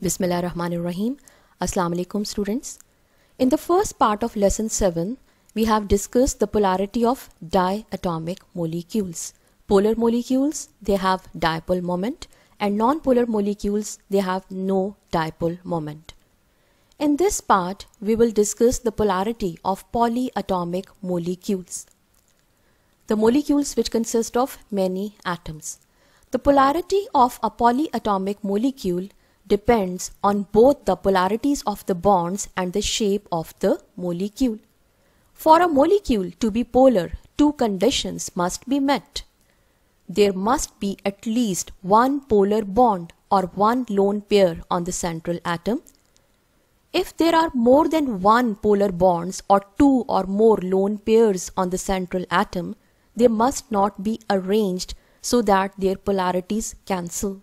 Bismillahirrahmanirrahim. Assalamu alaikum students. In the first part of lesson 7, we have discussed the polarity of diatomic molecules. Polar molecules, they have dipole moment, and non-polar molecules, they have no dipole moment. In this part, we will discuss the polarity of polyatomic molecules. The molecules which consist of many atoms. The polarity of a polyatomic molecule depends on both the polarities of the bonds and the shape of the molecule. For a molecule to be polar, two conditions must be met. There must be at least one polar bond or one lone pair on the central atom. If there are more than one polar bonds or two or more lone pairs on the central atom, they must not be arranged so that their polarities cancel.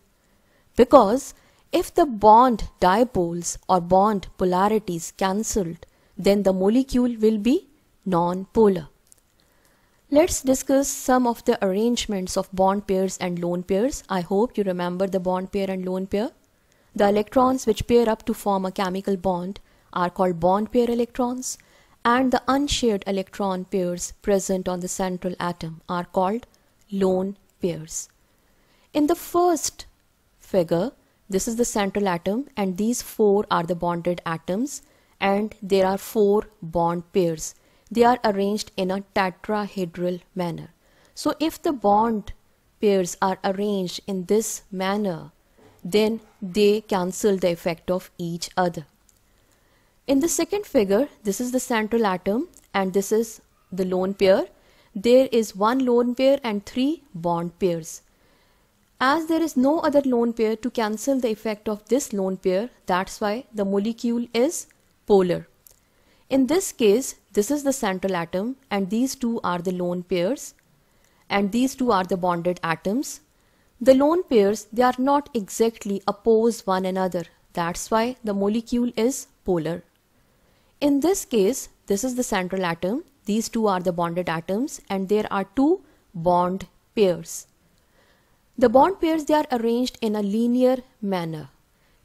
Because if the bond dipoles or bond polarities cancelled, then the molecule will be non-polar. Let's discuss some of the arrangements of bond pairs and lone pairs. I hope you remember the bond pair and lone pair. The electrons which pair up to form a chemical bond are called bond pair electrons, and the unshared electron pairs present on the central atom are called lone pairs. In the first figure, this is the central atom, and these four are the bonded atoms, and there are four bond pairs. They are arranged in a tetrahedral manner. So if the bond pairs are arranged in this manner, then they cancel the effect of each other. In the second figure, this is the central atom and this is the lone pair. There is one lone pair and three bond pairs. As there is no other lone pair to cancel the effect of this lone pair, that's why the molecule is polar. In this case, this is the central atom and these two are the lone pairs and these two are the bonded atoms. The lone pairs, they are not exactly opposed one another. That's why the molecule is polar. In this case, this is the central atom. These two are the bonded atoms and there are two bond pairs. The bond pairs, they are arranged in a linear manner.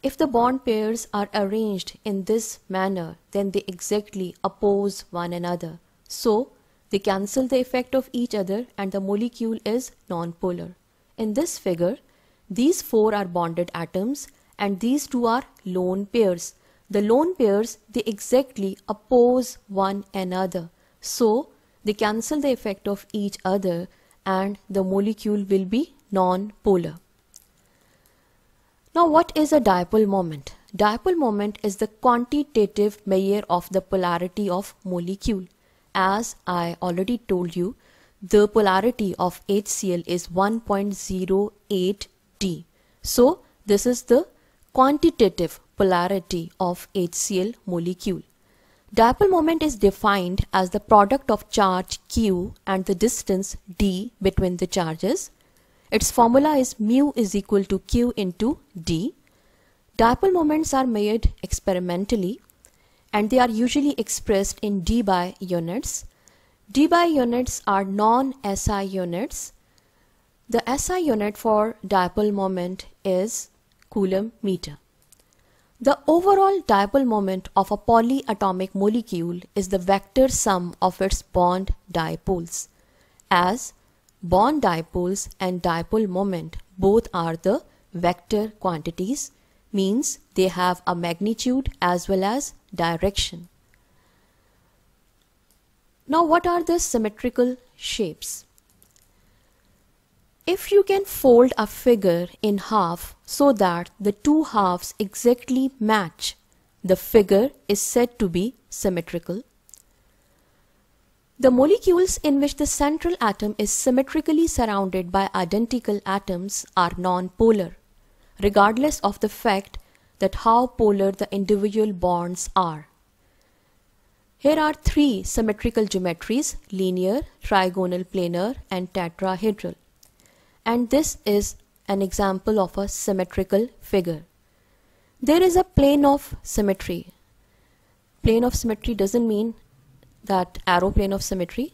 If the bond pairs are arranged in this manner, then they exactly oppose one another. So, they cancel the effect of each other and the molecule is non-polar. In this figure, these four are bonded atoms and these two are lone pairs. The lone pairs, they exactly oppose one another. So, they cancel the effect of each other and the molecule will be non-polar. Now, what is a dipole moment? Dipole moment is the quantitative measure of the polarity of molecule. As I already told you, the polarity of HCl is 1.08 D. So, this is the quantitative polarity of HCl molecule. Dipole moment is defined as the product of charge Q and the distance D between the charges. Its formula is mu is equal to Q into D. Dipole moments are measured experimentally and they are usually expressed in dBi units. dBi units are non-SI units. The SI unit for dipole moment is coulomb meter. The overall dipole moment of a polyatomic molecule is the vector sum of its bond dipoles. As bond dipoles and dipole moment both are the vector quantities, means they have a magnitude as well as direction. Now, what are the symmetrical shapes? If you can fold a figure in half so that the two halves exactly match, the figure is said to be symmetrical. The molecules in which the central atom is symmetrically surrounded by identical atoms are non-polar, regardless of the fact that how polar the individual bonds are. Here are three symmetrical geometries: linear, trigonal, planar, and tetrahedral. And this is an example of a symmetrical figure. There is a plane of symmetry. Plane of symmetry doesn't mean that arrow plane of symmetry.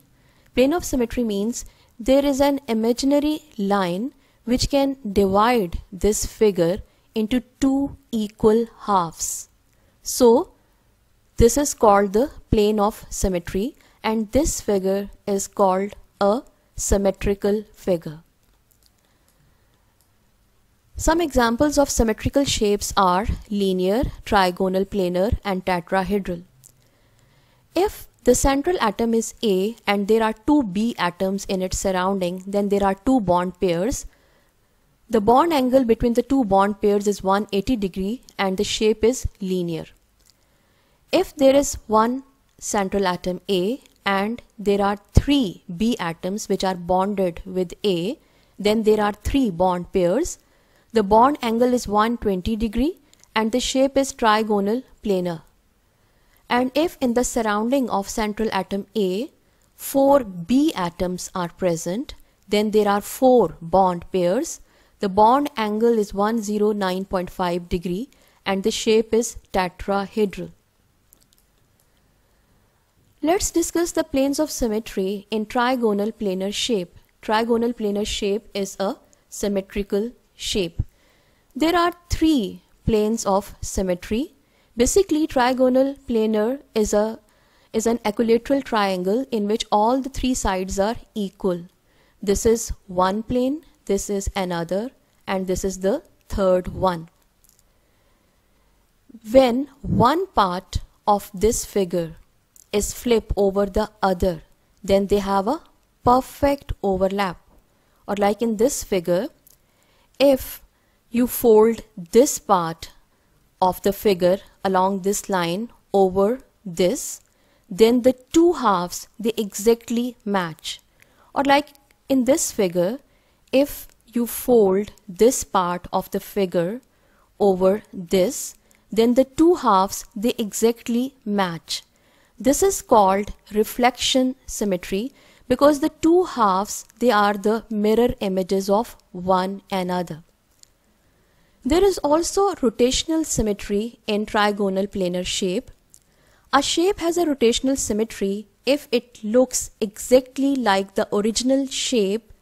Plane of symmetry means there is an imaginary line which can divide this figure into two equal halves. So this is called the plane of symmetry, and this figure is called a symmetrical figure. Some examples of symmetrical shapes are linear, trigonal, planar, and tetrahedral. If the central atom is A and there are two B atoms in its surrounding, then there are two bond pairs. The bond angle between the two bond pairs is 180 degree and the shape is linear. If there is one central atom A and there are three B atoms which are bonded with A, then there are three bond pairs. The bond angle is 120 degree and the shape is trigonal planar. And if in the surrounding of central atom A, four B atoms are present, then there are four bond pairs. The bond angle is 109.5 degree and the shape is tetrahedral. Let's discuss the planes of symmetry in trigonal planar shape. Trigonal planar shape is a symmetrical shape. There are three planes of symmetry. Basically, trigonal planar is an equilateral triangle in which all the three sides are equal. This is one plane, this is another, and this is the third one. When one part of this figure is flipped over the other, then they have a perfect overlap. Or like in this figure, if you fold this part of the figure along this line over this, then the two halves, they exactly match. Or like in this figure, if you fold this part of the figure over this, then the two halves, they exactly match. This is called reflection symmetry because the two halves, they are the mirror images of one another. There is also rotational symmetry in trigonal planar shape. A shape has a rotational symmetry if it looks exactly like the original shape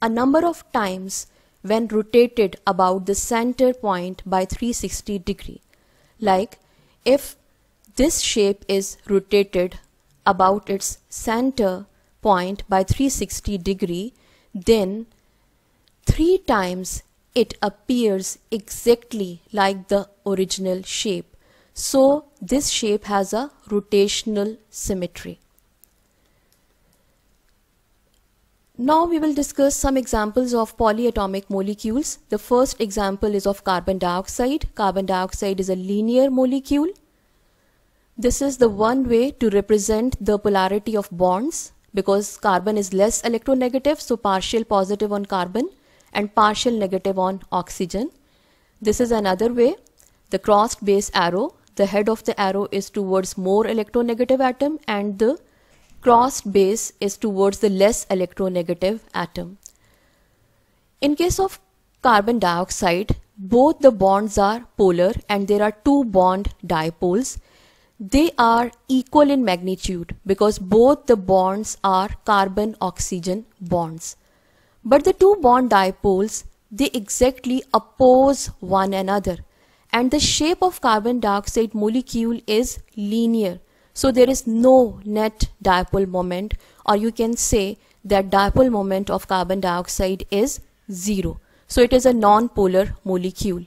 a number of times when rotated about the center point by 360 degree. Like if this shape is rotated about its center point by 360 degree, then 3 times it appears exactly like the original shape. So this shape has a rotational symmetry. Now we will discuss some examples of polyatomic molecules. The first example is of carbon dioxide. Carbon dioxide is a linear molecule. This is the one way to represent the polarity of bonds because carbon is less electronegative, so partial positive on carbon and partial negative on oxygen. This is another way. The crossed base arrow, the head of the arrow is towards more electronegative atom and the crossed base is towards the less electronegative atom. In case of carbon dioxide, both the bonds are polar and there are two bond dipoles. They are equal in magnitude because both the bonds are carbon-oxygen bonds. But the two bond dipoles, they exactly oppose one another and the shape of carbon dioxide molecule is linear. So there is no net dipole moment, or you can say that dipole moment of carbon dioxide is 0. So it is a non-polar molecule.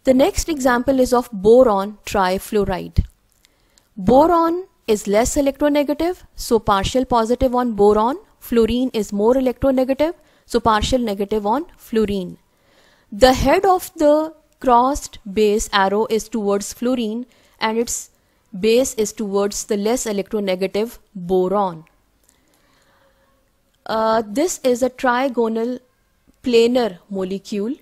The next example is of boron trifluoride. Boron is less electronegative, so partial positive on boron. Fluorine is more electronegative, so partial negative on fluorine. The head of the crossed base arrow is towards fluorine and its base is towards the less electronegative boron. This is a trigonal planar molecule,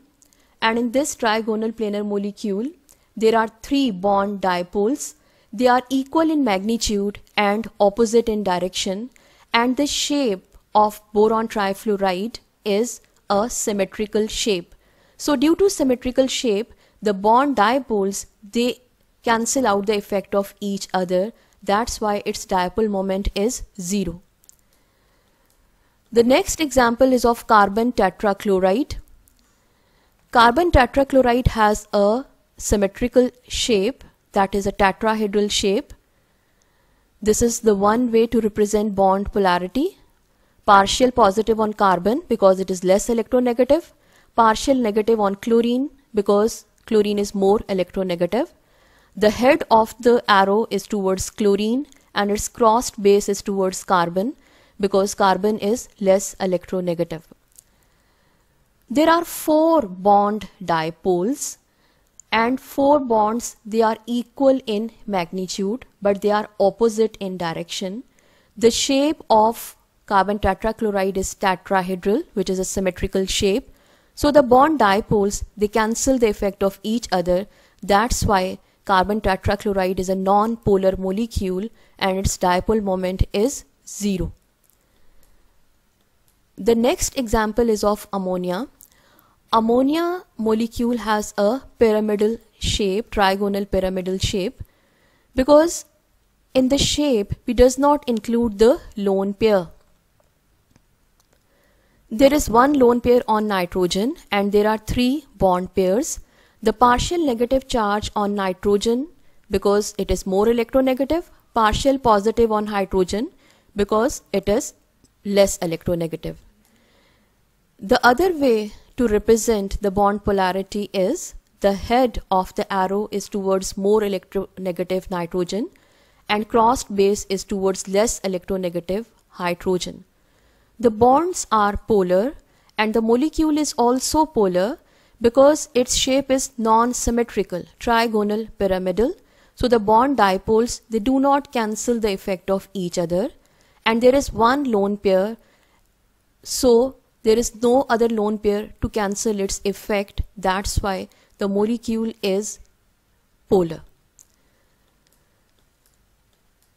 and in this trigonal planar molecule there are 3 bond dipoles. They are equal in magnitude and opposite in direction, and the shape of boron trifluoride is a symmetrical shape. So due to symmetrical shape, the bond dipoles, they cancel out the effect of each other. That's why its dipole moment is 0. The next example is of carbon tetrachloride. Carbon tetrachloride has a symmetrical shape, that is a tetrahedral shape. This is the one way to represent bond polarity. Partial positive on carbon because it is less electronegative, partial negative on chlorine because chlorine is more electronegative. The head of the arrow is towards chlorine and its crossed base is towards carbon because carbon is less electronegative. There are 4 bond dipoles and 4 bonds. They are equal in magnitude but they are opposite in direction. The shape of carbon tetrachloride is tetrahedral, which is a symmetrical shape. So the bond dipoles, they cancel the effect of each other. That's why carbon tetrachloride is a non-polar molecule and its dipole moment is 0. The next example is of ammonia. Ammonia molecule has a pyramidal shape, trigonal pyramidal shape, because in the shape we does not include the lone pair. There is one lone pair on nitrogen and there are 3 bond pairs. The partial negative charge on nitrogen because it is more electronegative, partial positive on hydrogen because it is less electronegative. The other way to represent the bond polarity is the head of the arrow is towards more electronegative nitrogen and crossed base is towards less electronegative hydrogen. The bonds are polar and the molecule is also polar because its shape is non-symmetrical, trigonal pyramidal. So the bond dipoles, they do not cancel the effect of each other and there is one lone pair, so there is no other lone pair to cancel its effect. That's why the molecule is polar.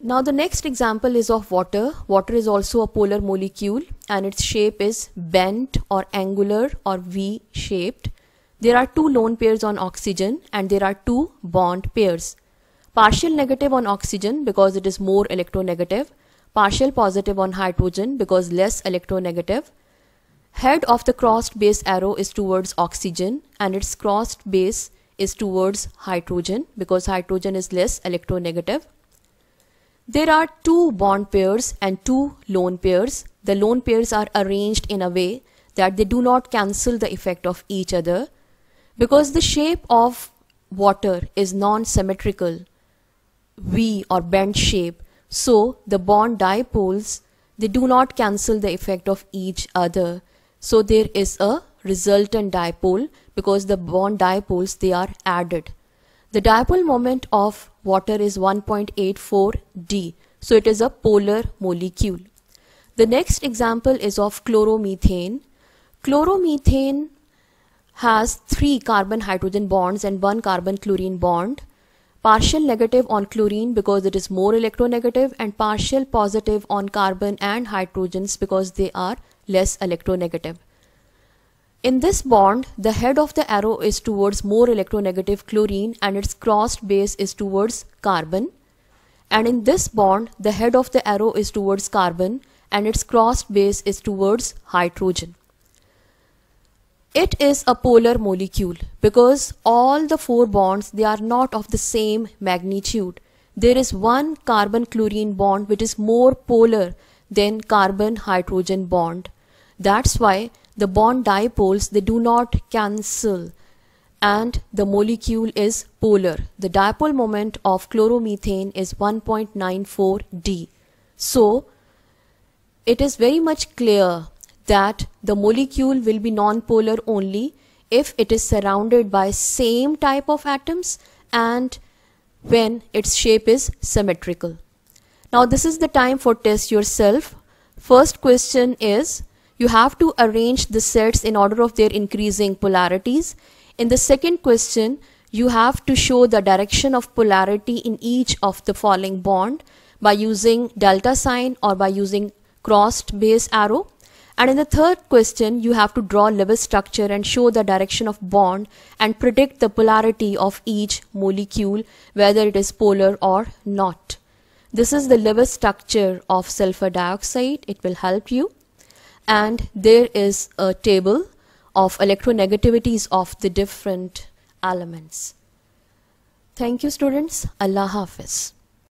Now the next example is of water. Water is also a polar molecule and its shape is bent or angular or V-shaped. There are 2 lone pairs on oxygen and there are 2 bond pairs. Partial negative on oxygen because it is more electronegative, partial positive on hydrogen because less electronegative. Head of the crossed base arrow is towards oxygen and its crossed base is towards hydrogen because hydrogen is less electronegative. There are 2 bond pairs and 2 lone pairs. The lone pairs are arranged in a way that they do not cancel the effect of each other because the shape of water is non-symmetrical, V or bent shape. So the bond dipoles, they do not cancel the effect of each other. So there is a resultant dipole because the bond dipoles, they are added. The dipole moment of water is 1.84 D. So it is a polar molecule. The next example is of chloromethane. Chloromethane has 3 carbon hydrogen bonds and 1 carbon chlorine bond. Partial negative on chlorine because it is more electronegative and partial positive on carbon and hydrogens because they are less electronegative. In this bond, the head of the arrow is towards more electronegative chlorine and its crossed base is towards carbon. And in this bond, the head of the arrow is towards carbon and its crossed base is towards hydrogen. It is a polar molecule because all the 4 bonds, they are not of the same magnitude. There is one carbon chlorine bond which is more polar than carbon hydrogen bond. That's why the bond dipoles, they do not cancel and the molecule is polar. The dipole moment of chloromethane is 1.94 D. So it is very much clear that the molecule will be non-polar only if it is surrounded by same type of atoms and when its shape is symmetrical. Now this is the time for test yourself. First question is, you have to arrange the sets in order of their increasing polarities. In the second question, you have to show the direction of polarity in each of the following bond by using delta sign or by using crossed base arrow. And in the third question, you have to draw Lewis structure and show the direction of bond and predict the polarity of each molecule, whether it is polar or not. This is the Lewis structure of sulfur dioxide. It will help you. And there is a table of electronegativities of the different elements. Thank you students. Allah Hafiz.